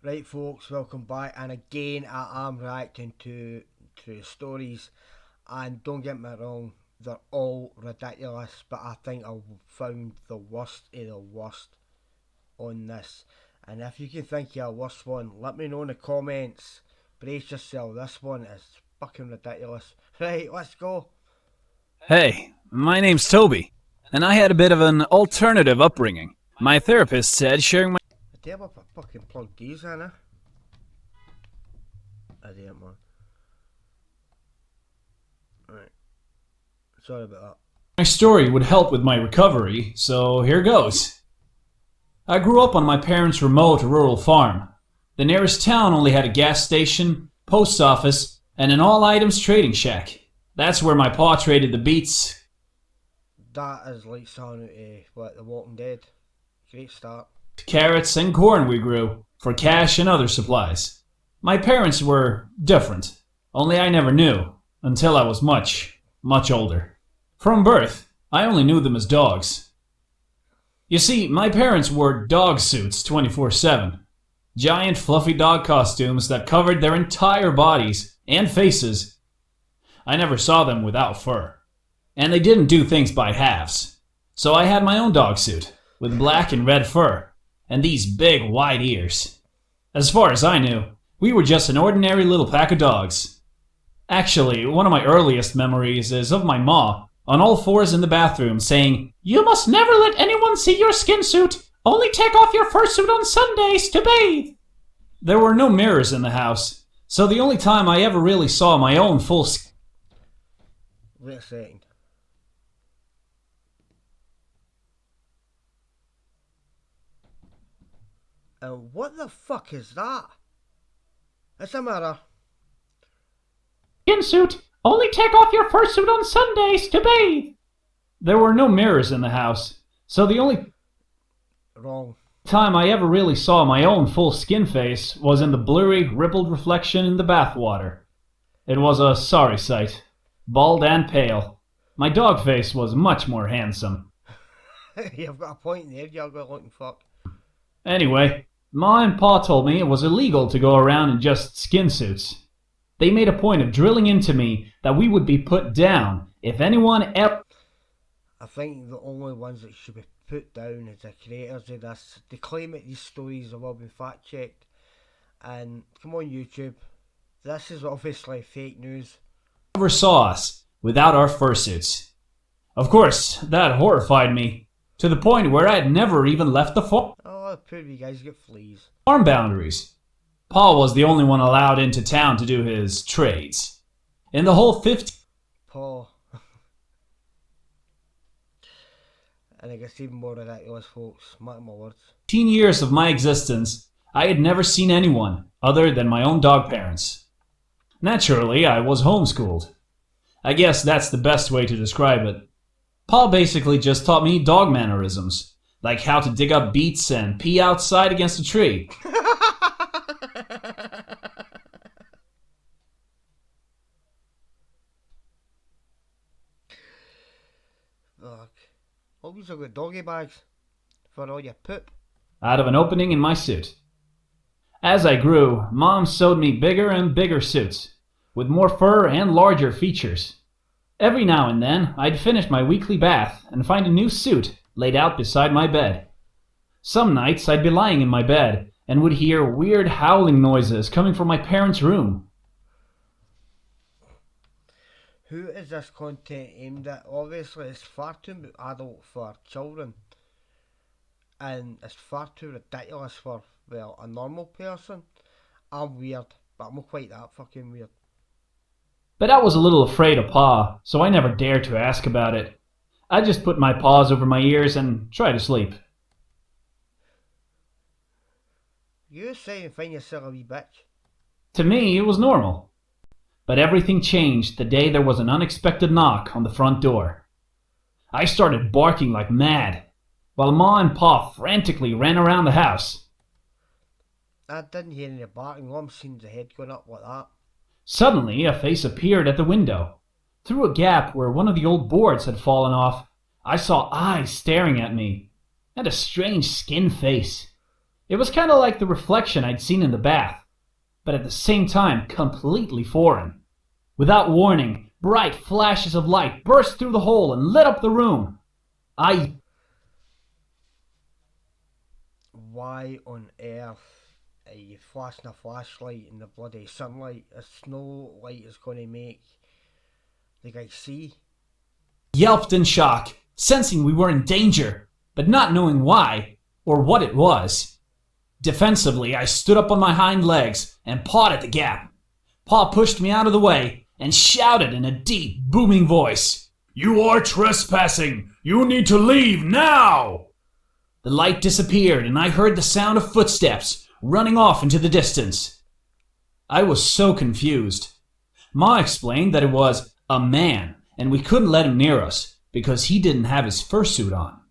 Right, folks, welcome back. And again, I am reacting to stories, and don't get me wrong, they're all ridiculous. But I think I found the worst of the worst on this. And if you can think of a worse one, let me know in the comments. Brace yourself. This one is fucking ridiculous. Right, let's go. Hey, my name's Toby, and I had a bit of an alternative upbringing. My therapist said sharing my Damn, if I fucking plug these in, eh? I didn't, man. Right. Sorry about story would help with my recovery, so here goes. I grew up on my parents' remote rural farm. The nearest town only had a gas station, post office, and an all-items trading shack. That's where my pa traded the beets, that. Is like something out of The Walking Dead. Great start. carrots, and corn we grew for cash and other supplies. My parents were different, only I never knew until I was much, much older. From birth, I only knew them as dogs. You see, my parents wore dog suits 24/7. Giant fluffy dog costumes that covered their entire bodies and faces. I never saw them without fur. And they didn't do things by halves. So I had my own dog suit, with black and red fur, and these big wide ears. As far as I knew, we were just an ordinary little pack of dogs. Actually, one of my earliest memories is of my ma, on all fours in the bathroom, saying, "You must never let anyone see your skin suit. Only take off your fursuit on Sundays to bathe." There were no mirrors in the house, so the only time I ever really saw my own full skin. Wait a second. What the fuck is that? It's a mirror. Skin suit. Only take off your fursuit on Sundays to bathe. There were no mirrors in the house, so the only Wrong. time I ever really saw my own full skin face was in the blurry, rippled reflection in the bathwater. It was a sorry sight, bald and pale. My dog face was much more handsome. You've got a point there, you ugly looking fuck. Anyway, Ma and Pa told me it was illegal to go around in just skin suits. They made a point of drilling into me that we would be put down if anyone ever... I think the only ones that should be put down is the creators of this. They claim that these stories have all been fact checked. And come on YouTube, this is obviously fake news. Ever saw us without our fursuits. Of course, that horrified me, to the point where I'd never even left the Oh, poor you guys get fleas. farm boundaries. Paul was the only one allowed into town to do his trades. In the whole 15 Paul. And it gets even more ridiculous, folks. Mark my words. years of my existence, I had never seen anyone other than my own dog parents. Naturally, I was homeschooled. I guess that's the best way to describe it. Paul basically just taught me dog mannerisms, like how to dig up beets and pee outside against a tree. Fuck. Hope you've got doggy bags for all your poop. Out of an opening in my suit. As I grew, Mom sewed me bigger and bigger suits, with more fur and larger features. Every now and then, I'd finish my weekly bath and find a new suit laid out beside my bed. Some nights I'd be lying in my bed and would hear weird howling noises coming from my parents' room. Who is this content aimed at? Obviously, it's far too adult for children. And it's far too ridiculous for, well, a normal person. I'm weird, but I'm not quite that fucking weird. But I was a little afraid of Pa, so I never dared to ask about it. I just put my paws over my ears and try to sleep. You say and find yourself a wee bitch. To me, it was normal. But everything changed the day there was an unexpected knock on the front door. I started barking like mad, while Ma and Pa frantically ran around the house. I didn't hear any barking. All I'm seeing is the head going up like that. Suddenly, a face appeared at the window. Through a gap where one of the old boards had fallen off, I saw eyes staring at me, and a strange skin face. It was kind of like the reflection I'd seen in the bath, but at the same time completely foreign. Without warning, bright flashes of light burst through the hole and lit up the room. Why on earth are you flashing a flashlight in the bloody sunlight? A snow light is going to make the guy see. Yelped in shock, sensing we were in danger, but not knowing why or what it was. Defensively, I stood up on my hind legs and pawed at the gap. Pa pushed me out of the way and shouted in a deep, booming voice, "You are trespassing! You need to leave now!" The light disappeared and I heard the sound of footsteps running off into the distance. I was so confused. Ma explained that it was a man and we couldn't let him near us because he didn't have his fursuit on.